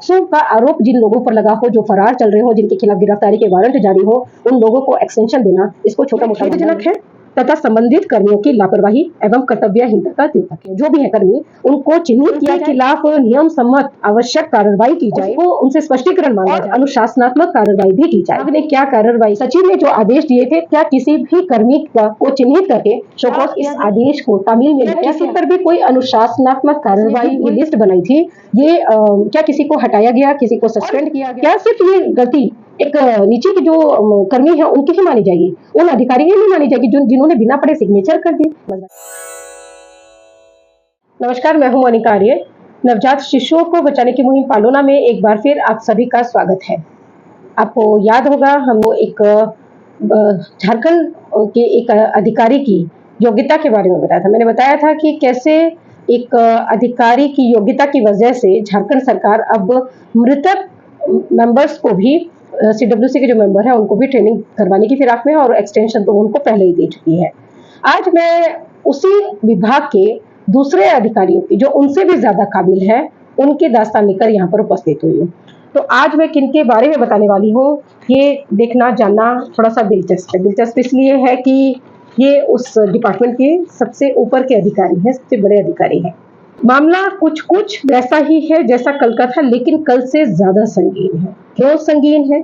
POCSO का आरोप जिन लोगों पर लगा हो, जो फरार चल रहे हो, जिनके खिलाफ गिरफ्तारी के वारंट जारी हो, उन लोगों को एक्सटेंशन देना, इसको छोटा मोटा खेदजनक है तथा संबंधित कर्मियों की लापरवाही एवं कर्तव्यहीनता का द्योतक है। जो भी है कर्मी, उनको चिन्हित किया के खिलाफ नियम सम्मत आवश्यक कार्रवाई की जाए, वो उनसे स्पष्टीकरण मांगा जाए, अनुशासनात्मक कार्रवाई भी की जाए। आपने क्या कार्रवाई, सचिव ने जो आदेश दिए थे, क्या किसी भी कर्मी को चिन्हित करके शोकॉज इस आदेश को तामील में किसी पर भी कोई अनुशासनात्मक कार्रवाई की लिस्ट बनाई थी? ये क्या किसी को हटाया गया, किसी को सस्पेंड किया गया? क्या सिर्फ ये गलती एक नीचे के जो कर्मी है उनकी ही मानी जाएगी, उन अधिकारी की नहीं मानी जाएगी जिन्होंने बिना पढ़े सिग्नेचर कर दी? नमस्कार, मैं हूं अनिका आर्य। नवजात शिशुओं को बचाने की मुहिम पालोना में एक बार फिर आप सभी का स्वागत है। आपको याद होगा, हमको एक झारखंड के एक अधिकारी की योग्यता के बारे में बताया था। मैंने बताया था कि कैसे एक अधिकारी की योग्यता की वजह से झारखंड सरकार अब मृतक मेंबर्स को भी, CWC के जो मेंबर है उनको भी ट्रेनिंग करवाने की फिराक में है और एक्सटेंशन तो उनको पहले ही दे चुकी है। आज मैं उसी विभाग के दूसरे अधिकारियों की, जो उनसे भी ज्यादा काबिल है, उनकी दास्तान लेकर यहाँ पर उपस्थित हुई हूँ। तो आज मैं किनके बारे में बताने वाली हूँ, ये देखना जानना थोड़ा सा दिलचस्प है। दिलचस्प इसलिए है कि ये उस डिपार्टमेंट के सबसे ऊपर के अधिकारी हैं, सबसे बड़े अधिकारी हैं। मामला कुछ कुछ वैसा ही है जैसा कल का था, लेकिन कल से ज्यादा संगीन है। क्यों संगीन है,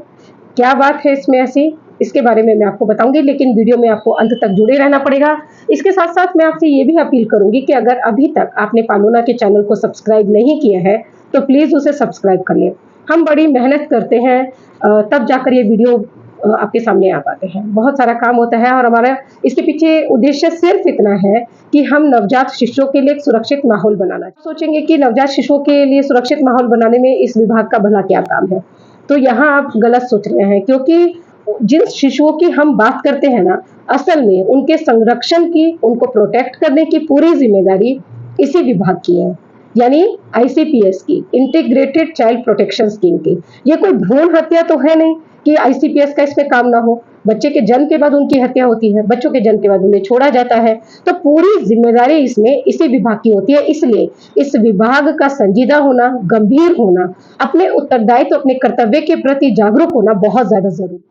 क्या बात है इसमें ऐसी, इसके बारे में मैं आपको बताऊंगी, लेकिन वीडियो में आपको अंत तक जुड़े रहना पड़ेगा। इसके साथ साथ मैं आपसे ये भी अपील करूंगी कि अगर अभी तक आपने पालोना के चैनल को सब्सक्राइब नहीं किया है तो प्लीज उसे सब्सक्राइब कर लें। हम बड़ी मेहनत करते हैं, तब जाकर ये वीडियो आपके सामने आ पाते हैं। बहुत सारा काम होता है और हमारा इसके पीछे उद्देश्य सिर्फ इतना है कि हम नवजात शिशुओं के लिए एक सुरक्षित माहौल बनाना। सोचेंगे कि नवजात शिशुओं के लिए सुरक्षित माहौल बनाने में इस विभाग का भला क्या काम है, तो यहाँ आप गलत सोच रहे हैं, क्योंकि जिन शिशुओं की हम बात करते हैं ना, असल में उनके संरक्षण की, उनको प्रोटेक्ट करने की पूरी जिम्मेदारी इसी विभाग की है, यानी ICPS की, इंटीग्रेटेड चाइल्ड प्रोटेक्शन स्कीम की। ये कोई भ्रूण हत्या तो है नहीं कि ICPS का इसमें काम ना हो। बच्चे के जन्म के बाद उनकी हत्या होती है, बच्चों के जन्म के बाद उन्हें छोड़ा जाता है, तो पूरी जिम्मेदारी इसमें इसी विभाग की होती है। इसलिए इस विभाग का संजीदा होना, गंभीर होना, अपने उत्तरदायित्व, अपने कर्तव्य के प्रति जागरूक होना बहुत ज्यादा जरूरी।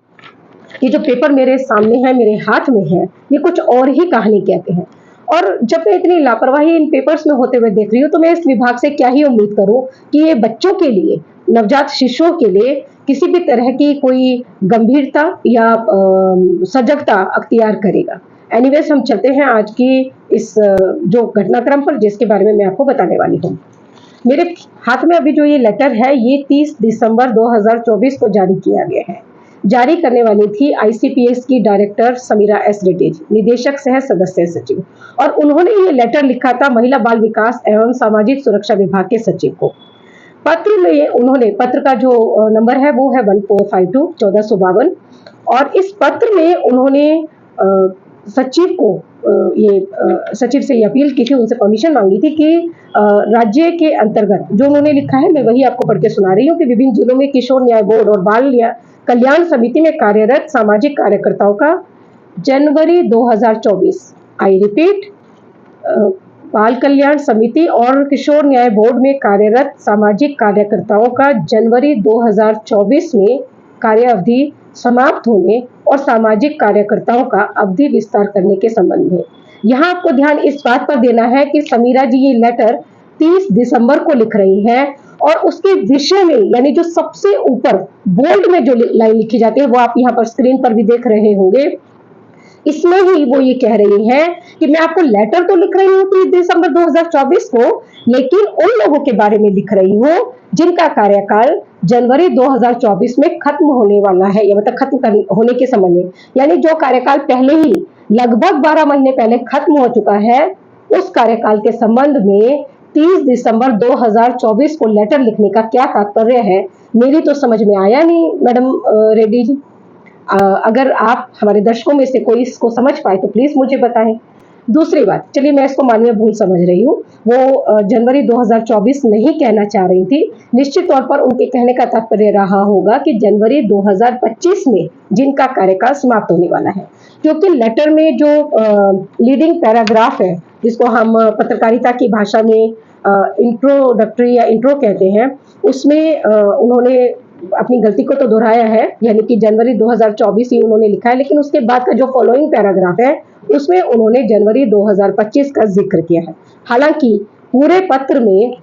ये जो पेपर मेरे सामने है, मेरे हाथ में है, ये कुछ और ही कहानी कहते हैं। और जब मैं इतनी लापरवाही इन पेपर्स में होते हुए देख रही हूँ, तो मैं इस विभाग से क्या ही उम्मीद करूँ कि ये बच्चों के लिए, नवजात शिशुओं के लिए किसी भी तरह की कोई गंभीरता या सजगता अख्तियार करेगा। एनीवेज, हम चलते हैं आज की इस जो घटनाक्रम पर, जिसके बारे में मैं आपको बताने वाली हूँ। मेरे हाथ में अभी जो ये लेटर है, ये 30 दिसंबर 2024 को जारी किया गया है। जारी करने वाली थी ICPS की डायरेक्टर समीरा S रेड्डी, निदेशक सह सदस्य सचिव, और उन्होंने ये लेटर लिखा था महिला बाल विकास एवं सामाजिक सुरक्षा विभाग के सचिव को। पत्र में उन्होंने, पत्र का जो नंबर है वो है 1452 1452, और इस पत्र में उन्होंने सचिव को सचिव से ये अपील की थी, उनसे परमिशन मांगी थी कि राज्य के अंतर्गत, जो उन्होंने लिखा है मैं वही आपको पढ़ के सुना रही हूँ, कि विभिन्न जिलों में किशोर न्याय बोर्ड और बाल कल्याण समिति में कार्यरत सामाजिक कार्यकर्ताओं का जनवरी 2024, आई रिपीट, बाल कल्याण समिति और किशोर न्याय बोर्ड में कार्यरत सामाजिक कार्यकर्ताओं का जनवरी 2024 में कार्य अवधि समाप्त होने और सामाजिक कार्यकर्ताओं का अवधि विस्तार करने के संबंध में। यहाँ आपको ध्यान इस बात पर देना है कि समीरा जी ये लेटर 30 दिसंबर को लिख रही हैं, और उसके विषय में, यानी जो सबसे ऊपर बोल्ड में जो लाइन लिखी जाती है, वो आप यहाँ पर स्क्रीन पर भी देख रहे होंगे, इसमें ही वो ये कह रही हैं कि मैं आपको लेटर तो लिख रही हूँ 30 दिसंबर 2024 को, लेकिन उन लोगों के बारे में लिख रही हूँ जिनका कार्यकाल जनवरी 2024 में खत्म होने वाला है, या मतलब खत्म होने के संबंध में, यानी जो कार्यकाल पहले ही लगभग 12 महीने पहले खत्म हो चुका है, उस कार्यकाल के संबंध में 30 दिसंबर 2024 को लेटर लिखने का क्या तात्पर्य है, मेरी तो समझ में आया नहीं मैडम रेड्डी जी। अगर आप हमारे दर्शकों में से कोई इसको समझ पाए तो प्लीज मुझे बताएं। दूसरी बात, चलिए मैं इसको मानवीय भूल समझ रही हूँ, वो जनवरी 2024 नहीं कहना चाह रही थी। निश्चित तौर पर उनके कहने का तात्पर्य रहा होगा कि जनवरी 2025 में जिनका कार्यकाल समाप्त होने वाला है, क्योंकि लेटर में जो लीडिंग पैराग्राफ है, जिसको हम पत्रकारिता की भाषा में इंट्रोडक्टरी या इंट्रो कहते हैं, उसमें उन्होंने अपनी गलती को तो दोहराया है, यानी कि जनवरी 2024 ही उन्होंने लिखा है, लेकिन उसके बाद का जो फॉलोइंग पैराग्राफ है उसमें उन्होंने जनवरी 2025 का जिक्र किया है। हालांकि पूरे पत्र में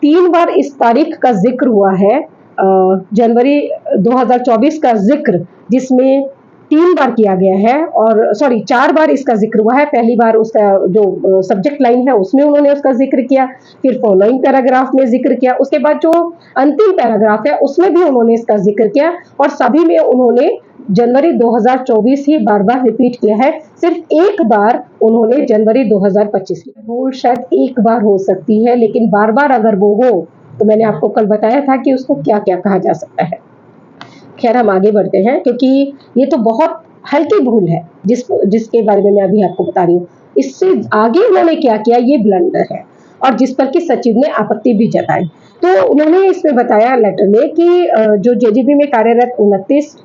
3 बार इस तारीख का जिक्र हुआ है, जनवरी 2024 का जिक्र, जिसमें 3 बार किया गया है, और सॉरी 4 बार इसका जिक्र हुआ है। पहली बार उसका जो सब्जेक्ट लाइन है उसमें उन्होंने उसका जिक्र किया, फिर फॉलोइंग पैराग्राफ में जिक्र किया, उसके बाद जो अंतिम पैराग्राफ है उसमें भी उन्होंने इसका जिक्र किया, और सभी में उन्होंने जनवरी 2024 ही बार बार रिपीट किया है। सिर्फ एक बार उन्होंने जनवरी 2025 भूल शायद एक बार हो सकती है, लेकिन बार बार अगर वो हो तो मैंने आपको कल बताया था कि उसको क्या क्या कहा जा सकता है। खैर, हम आगे बढ़ते हैं, क्योंकि ये तो बहुत हल्की भूल है जिसके बारे में मैं अभी आपको बता रही हूँ। इससे आगे उन्होंने क्या किया, ये ब्लंडर है, और जिस पर कि सचिव ने आपत्ति भी जताई। तो उन्होंने इसमें बताया लेटर में कि जो जेजीबी में कार्यरत 29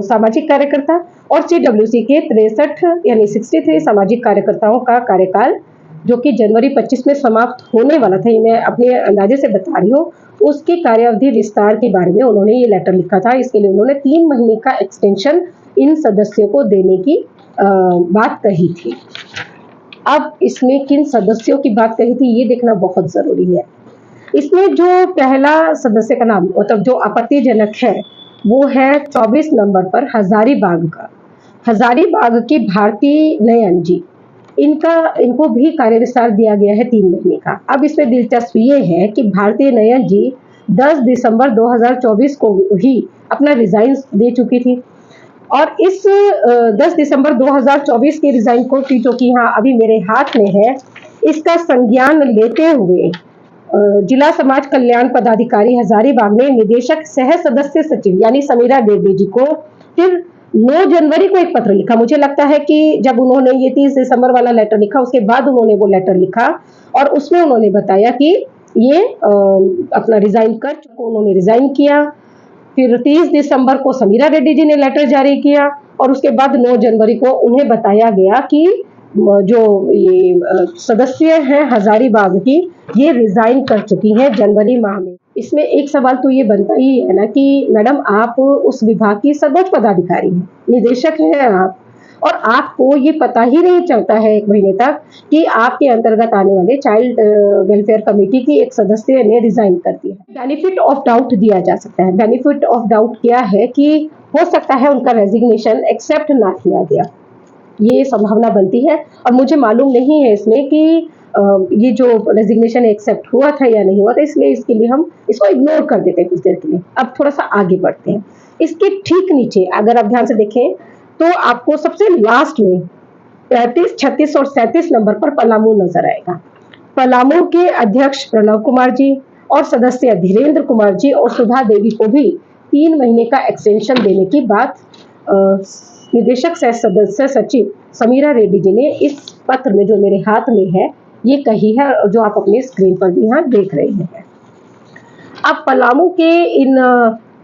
सामाजिक कार्यकर्ता और सीडब्ल्यूसी के 63 यानी 63 सामाजिक कार्यकर्ताओं का कार्यकाल, जो कि जनवरी 25 में समाप्त होने वाला था, ये मैं अपने अंदाजे से बता रही हूँ, उसकी कार्यावधि विस्तार के बारे में उन्होंने ये लेटर लिखा था। इसके लिए उन्होंने 3 महीने का एक्सटेंशन इन सदस्यों को देने की बात कही थी। अब इसमें किन सदस्यों की बात कही थी ये देखना बहुत जरूरी है। इसमें जो पहला सदस्य का नाम, मतलब जो आपत्तिजनक है, वो है 24 नंबर पर हजारीबाग का, हजारीबाग की भारती नयन जी। इनको भी कार्य विस्तार दिया गया है 3 महीने का। अब इसमें दिलचस्प ये है कि भारती नयन जी 10 दिसंबर 2024 को ही अपना रिजाइन दे चुकी थी, और इस 10 दिसंबर 2024 के रिजाइन को, जो कि हाँ अभी मेरे हाथ में है, इसका संज्ञान लेते हुए जिला समाज कल्याण पदाधिकारी हजारीबाग ने निदेशक सह सदस्य सचिव यानी समीरा देवी जी को फिर 9 जनवरी को एक पत्र लिखा। मुझे लगता है कि जब उन्होंने ये 30 दिसंबर वाला लेटर लिखा, उसके बाद उन्होंने वो लेटर लिखा, और उसमें उन्होंने बताया कि ये अपना रिजाइन कर चुके, उन्होंने रिजाइन किया। फिर 30 दिसंबर को समीरा रेड्डी जी ने लेटर जारी किया, और उसके बाद 9 जनवरी को उन्हें बताया गया कि जो ये सदस्य हैं हजारीबाग की, ये रिजाइन कर चुकी हैं जनवरी माह में। इसमें एक सवाल तो ये बनता ही है ना कि मैडम, आप उस विभाग की सर्वोच्च पदाधिकारी हैं, निदेशक हैं आप, और आपको ये पता ही नहीं चलता है 1 महीने तक कि आपके अंतर्गत आने वाले चाइल्ड वेलफेयर कमेटी की एक सदस्य ने रिजाइन कर दिया। बेनिफिट ऑफ डाउट दिया जा सकता है। बेनिफिट ऑफ डाउट क्या है कि हो सकता है उनका रेजिग्नेशन एक्सेप्ट ना किया गया, ये संभावना बनती है, और मुझे मालूम नहीं है इसमें कि ये जो रेजिग्नेशन एक्सेप्ट हुआ था या नहीं हुआ था, इसलिए इसके लिए हम इसको इग्नोर कर देते हैं कुछ देर के लिए। अब थोड़ा सा आगे बढ़ते हैं। इसके ठीक नीचे अगर आप ध्यान से देखें तो आपको सबसे लास्ट में 35, 36 और 37 नंबर पर पलामू नजर आएगा। पलामू के अध्यक्ष प्रणव कुमार जी और सदस्य धीरेन्द्र कुमार जी और सुधा देवी को भी 3 महीने का एक्सटेंशन देने की बात निदेशक सह सदस्य सचिव समीरा रेड्डी जी ने इस पत्र में, जो मेरे हाथ में है, ये कही है, जो आप अपनी स्क्रीन पर भी यहाँ देख रहे हैं। अब पलामू के इन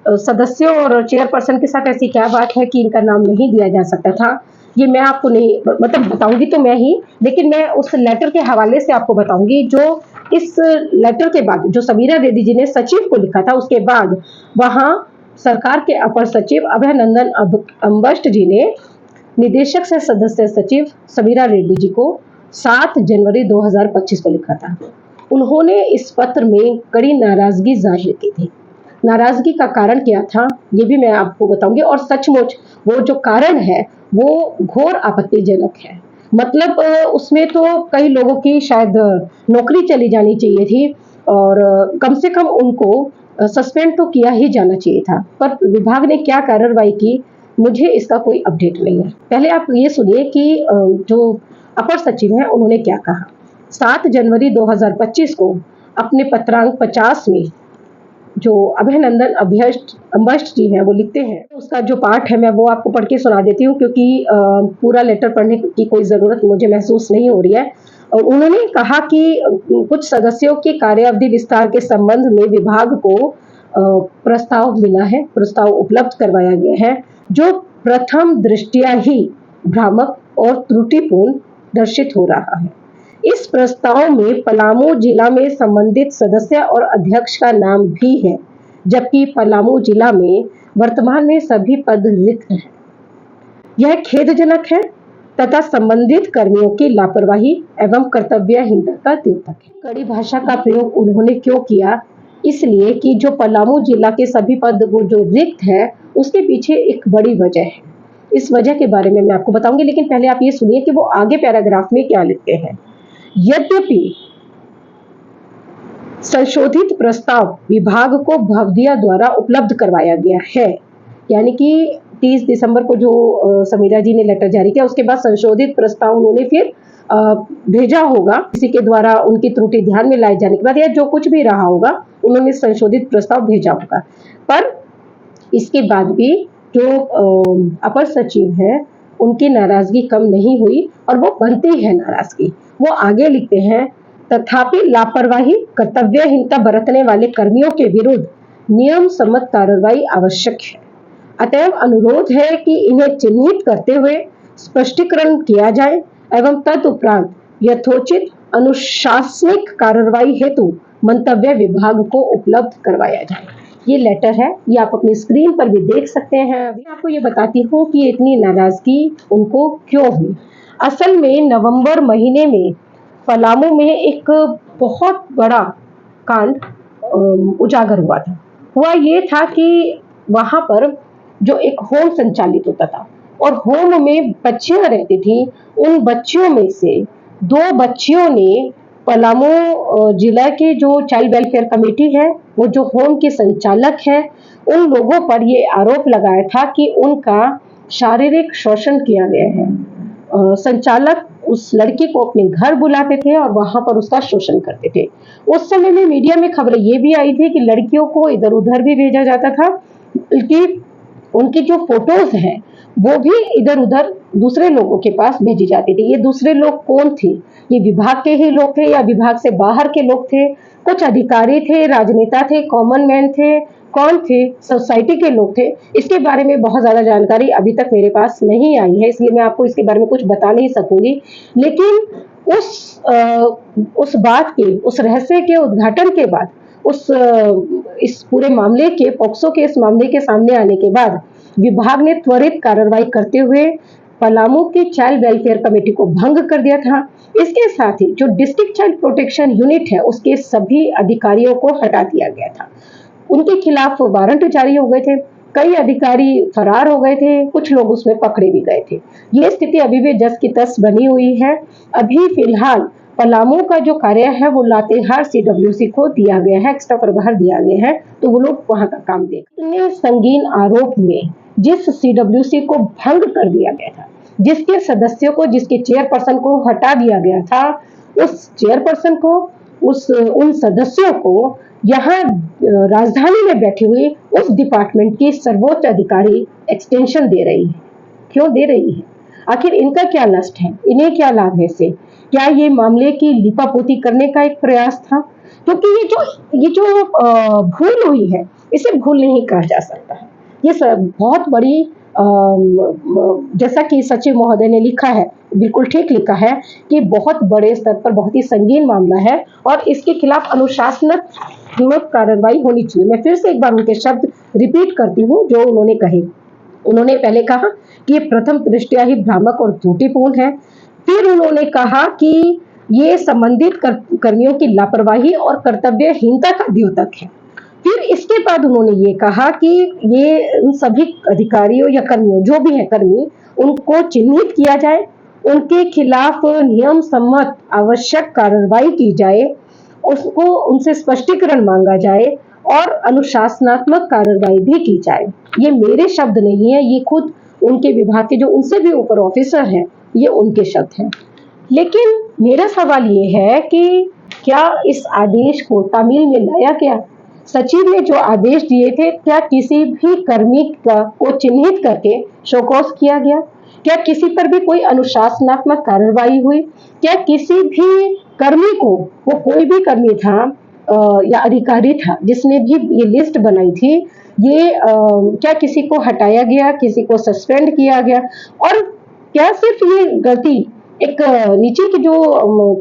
सदस्यों और चेयरपर्सन के साथ ऐसी क्या बात है कि इनका नाम नहीं दिया जा सकता था, ये मैं आपको नहीं, मतलब बताऊंगी तो मैं ही, लेकिन मैं उस लेटर के हवाले से आपको बताऊंगी जो इस लेटर के बाद जो समीरा रेड्डी जी ने सचिव को लिखा था, उसके बाद वहां सरकार के अपर सचिव अभयनंदन अम्बष्ट जी ने निदेशक से सदस्य सचिव समीरा रेड्डी जी को 7 जनवरी 2025 को लिखा था। उन्होंने इस पत्र में कड़ी नाराजगी जाहिर की थी। नाराजगी का कारण क्या था ये भी मैं आपको बताऊंगी, और सचमुच वो जो कारण है वो घोर आपत्तिजनक है। मतलब उसमें तो कई लोगों की शायद नौकरी चली जानी चाहिए थी, और कम से कम उनको सस्पेंड तो किया ही जाना चाहिए था, पर विभाग ने क्या कार्रवाई की मुझे इसका कोई अपडेट नहीं है। पहले आप ये सुनिए कि जो अपर सचिव हैं उन्होंने क्या कहा। 7 जनवरी 2025 को अपने पत्रांक 50 में जो अभयनंदन अम्बष्ट जी हैं वो लिखते हैं, उसका जो पार्ट है मैं वो आपको पढ़ के सुना देती हूँ, क्योंकि पूरा लेटर पढ़ने की कोई ज़रूरत मुझे महसूस नहीं हो रही है। और उन्होंने कहा कि कुछ सदस्यों के कार्यावधि विस्तार के संबंध में विभाग को प्रस्ताव मिला है, प्रस्ताव उपलब्ध करवाया गया है, जो प्रथम दृष्टया ही भ्रामक और त्रुटिपूर्ण दर्शित हो रहा है। इस प्रस्ताव में पलामू जिला में संबंधित सदस्य और अध्यक्ष का नाम भी है, जबकि पलामू जिला में वर्तमान में सभी पद रिक्त हैं। यह खेदजनक है तथा संबंधित कर्मियों की लापरवाही एवं कर्तव्यहीनता का द्योतक है। कड़ी भाषा का प्रयोग उन्होंने क्यों किया? इसलिए कि जो पलामू जिला के सभी पद वो जो रिक्त है, उसके पीछे एक बड़ी वजह है। इस वजह के बारे में मैं आपको बताऊंगी, लेकिन पहले आप ये सुनिए कि वो आगे पैराग्राफ में क्या लिखते हैं। यद्यपि संशोधित प्रस्ताव विभाग को भवदिया द्वारा उपलब्ध करवाया गया है, यानी कि 30 दिसंबर को जो समीरा जी ने लेटर जारी किया, उसके बाद संशोधित प्रस्ताव उन्होंने फिर भेजा होगा किसी के द्वारा, उनकी त्रुटि ध्यान में लाए जाने के बाद या जो कुछ भी रहा होगा, उन्होंने संशोधित प्रस्ताव भेजा होगा। पर इसके बाद भी जो अपर सचिव है, उनकी नाराजगी कम नहीं हुई और वो बनती है नाराजगी। वो आगे लिखते हैं, तथापि लापरवाही कर्तव्यहीनता बरतने वाले कर्मियों के विरुद्ध नियम सम्मत कार्रवाई आवश्यक है। अतएव अनुरोध है कि इन्हें चिन्हित करते हुए स्पष्टीकरण किया जाए एवं तदुपरांत यथोचित अनुशासनिक कार्रवाई हेतु मंतव्य विभाग को उपलब्ध करवाया जाए। ये लेटर है, ये आप अपनी स्क्रीन पर भी देख सकते हैं। अभी आपको ये बताती हूँ कि इतनी नाराजगी उनको क्यों हुई। असल में नवंबर महीने में पलामू में एक बहुत बड़ा कांड उजागर हुआ था। हुआ ये था कि वहां पर जो एक होम संचालित होता था और होम में बच्चियां रहती थी, उन बच्चियों में से 2 बच्चियों ने पलामू जिला के जो चाइल्ड वेलफेयर कमेटी है, वो जो होम के संचालक है, उन लोगों पर ये आरोप लगाया था कि उनका शारीरिक शोषण किया गया है। संचालक उस लड़की को अपने घर बुलाते थे और वहां पर उसका शोषण करते थे। उस समय में मीडिया में खबरें ये भी आई थी कि लड़कियों को इधर उधर भी भेजा जाता था, बल्कि उनकी जो फोटोज हैं वो भी इधर उधर दूसरे लोगों के पास भेजी जाती थी। ये दूसरे लोग कौन थे? ये विभाग के ही लोग थे या विभाग से बाहर के लोग थे? कुछ अधिकारी थे, राजनेता थे, कॉमन मैन थे, कौन थे? सोसाइटी के लोग थे। इसके बारे में बहुत ज्यादा जानकारी अभी तक मेरे पास नहीं आई है, इसलिए मैं आपको इसके बारे में कुछ बता नहीं सकूंगी। लेकिन उस बात के, उस रहस्य के उद्घाटन के बाद, इस पूरे मामले के, पॉक्सो के इस मामले के सामने आने के बाद विभाग ने त्वरित कार्रवाई करते हुए पलामू की चाइल्ड वेलफेयर कमेटी को भंग कर दिया था। इसके साथ ही जो डिस्ट्रिक्ट चाइल्ड प्रोटेक्शन यूनिट है, उसके सभी अधिकारियों को हटा दिया गया था। उनके खिलाफ वारंट जारी हो गए थे, कई अधिकारी फरार हो गए थे, कुछ लोग उसमें पकड़े भी गए थे। ये स्थिति अभी भी जस की तस बनी हुई है। अभी फिलहाल पलामू का जो कार्य है वो लातेहार सीडब्ल्यूसी को दिया गया है, एक्स्ट्रा प्रभार दिया गया है, तो वो लोग वहां का काम देखें। संगीन आरोप में जिस सीडब्ल्यूसी को भंग कर दिया गया था, जिसके सदस्यों को, जिसके चेयरपर्सन को हटा दिया गया था, उस चेयरपर्सन को, उन सदस्यों को यहाँ राजधानी में बैठी हुई उस डिपार्टमेंट की सर्वोच्च अधिकारी एक्सटेंशन दे रही है। क्यों दे रही है? आखिर इनका क्या नष्ट है? इन्हें क्या लाभ है इससे? क्या ये मामले की लिपापोती करने का एक प्रयास था? क्योंकि ये जो भूल हुई है, इसे भूल नहीं कहा जा सकता है। ये बहुत बड़ी, जैसा कि सचिव महोदय ने लिखा है, बिल्कुल ठीक लिखा है कि बहुत बड़े स्तर पर बहुत ही संगीन मामला है और इसके खिलाफ अनुशासनात्मक कार्रवाई होनी चाहिए। मैं फिर से एक बार उनके शब्द रिपीट करती हूँ जो उन्होंने कहे। उन्होंने पहले कहा कि ये प्रथम दृष्टया ही भ्रामक और त्रुटिपूर्ण है। फिर उन्होंने कहा कि ये संबंधित कर्मियों की लापरवाही और कर्तव्यहीनता का द्योतक है। फिर इसके बाद उन्होंने ये कहा कि ये उन सभी अधिकारियों या कर्मियों, जो भी है कर्मी, उनको चिन्हित किया जाए, उनके खिलाफ नियम सम्मत आवश्यक कार्रवाई की जाए, उसको उनसे स्पष्टीकरण मांगा जाए और अनुशासनात्मक कार्रवाई भी की जाए। ये मेरे शब्द नहीं है, ये खुद उनके विभाग के जो उनसे भी ऊपर ऑफिसर हैं, ये उनके शब्द हैं। लेकिन मेरा सवाल ये है कि क्या इस आदेश को तामील में लाया गया? सचिव ने जो आदेश दिए थे, क्या किसी भी कर्मी को चिन्हित करके शोकॉज किया गया? क्या किसी पर भी कोई अनुशासनात्मक कार्रवाई हुई? क्या किसी भी कर्मी को, वो कोई भी कर्मी था या अधिकारी था जिसने भी ये लिस्ट बनाई थी, ये क्या किसी को हटाया गया, किसी को सस्पेंड किया गया? और क्या सिर्फ ये गलती एक नीचे की जो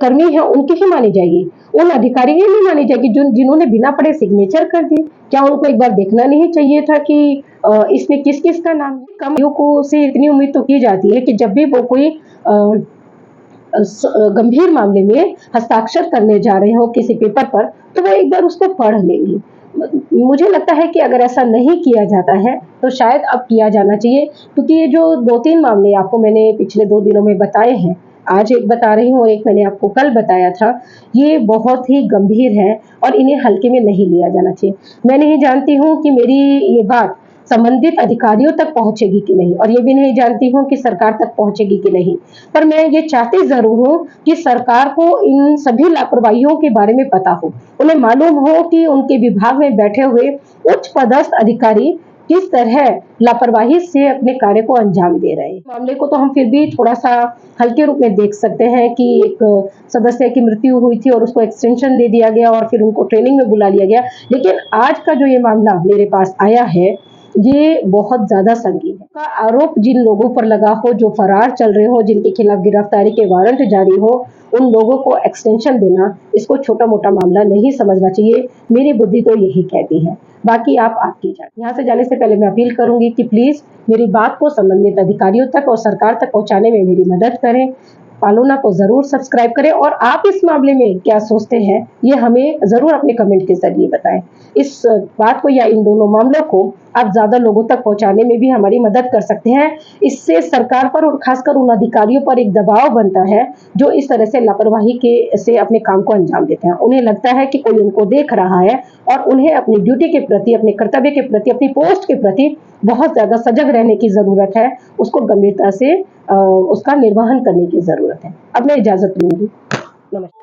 कर्मी है उनकी ही मानी जाएगी, उन अधिकारी की नहीं मानी जाएगी जिन्होंने बिना पढ़े सिग्नेचर कर दी। क्या उनको एक बार देखना नहीं चाहिए था कि इसमें किस किस का नाम है? कम को से इतनी उम्मीद तो की जाती है कि जब भी वो कोई गंभीर मामले में हस्ताक्षर करने जा रहे हो किसी पेपर पर, तो वो एक बार उसको पढ़ लेंगे। मुझे लगता है कि अगर ऐसा नहीं किया जाता है तो शायद अब किया जाना चाहिए, क्योंकि ये जो 2-3 मामले आपको मैंने पिछले 2 दिनों में बताए हैं, आज एक बता रही हूँ और एक मैंने आपको कल बताया था, ये बहुत ही गंभीर है और इन्हें हल्के में नहीं लिया जाना चाहिए। मैं नहीं जानती हूँ कि मेरी ये बात संबंधित अधिकारियों तक पहुंचेगी कि नहीं, और ये भी नहीं जानती हूँ कि सरकार तक पहुंचेगी कि नहीं, पर मैं ये चाहती जरूर हूँ कि सरकार को इन सभी लापरवाहियों के बारे में पता हो, उन्हें मालूम हो कि उनके विभाग में बैठे हुए उच्च पदस्थ अधिकारी किस तरह लापरवाही से अपने कार्य को अंजाम दे रहे हैं। मामले को तो हम फिर भी थोड़ा सा हल्के रूप में देख सकते हैं कि एक सदस्य की मृत्यु हुई थी और उसको एक्सटेंशन दे दिया गया और फिर उनको ट्रेनिंग में बुला लिया गया, लेकिन आज का जो ये मामला मेरे पास आया है, ये बहुत ज्यादा संगीन है। का आरोप जिन लोगों पर लगा हो, जो फरार चल रहे हो, जिनके खिलाफ गिरफ्तारी के वारंट जारी हो, उन लोगों को एक्सटेंशन देना, इसको छोटा मोटा मामला नहीं समझना चाहिए। मेरी बुद्धि तो यही कहती है, बाकी आप आपकी जान। यहाँ से जाने से पहले मैं अपील करूंगी कि प्लीज मेरी बात को संबंधित अधिकारियों तक और सरकार तक पहुंचाने में मेरी मदद करें। पालोना को जरूर सब्सक्राइब करें और आप इस मामले में क्या सोचते हैं, ये हमें जरूर अपने कमेंट के जरिए बताएं। इस बात को या इन दोनों मामलों को आप ज्यादा लोगों तक पहुंचाने में भी हमारी मदद कर सकते हैं। इससे सरकार पर और खासकर उन अधिकारियों पर एक दबाव बनता है जो इस तरह से लापरवाही के से अपने काम को अंजाम देते हैं। उन्हें लगता है कि कोई उनको देख रहा है और उन्हें अपनी ड्यूटी के प्रति, अपने कर्तव्य के प्रति, अपनी पोस्ट के प्रति बहुत ज्यादा सजग रहने की जरूरत है। उसको गंभीरता से उसका निर्वहन करने की जरूरत है। अब मैं इजाजत लूंगी। नमस्कार।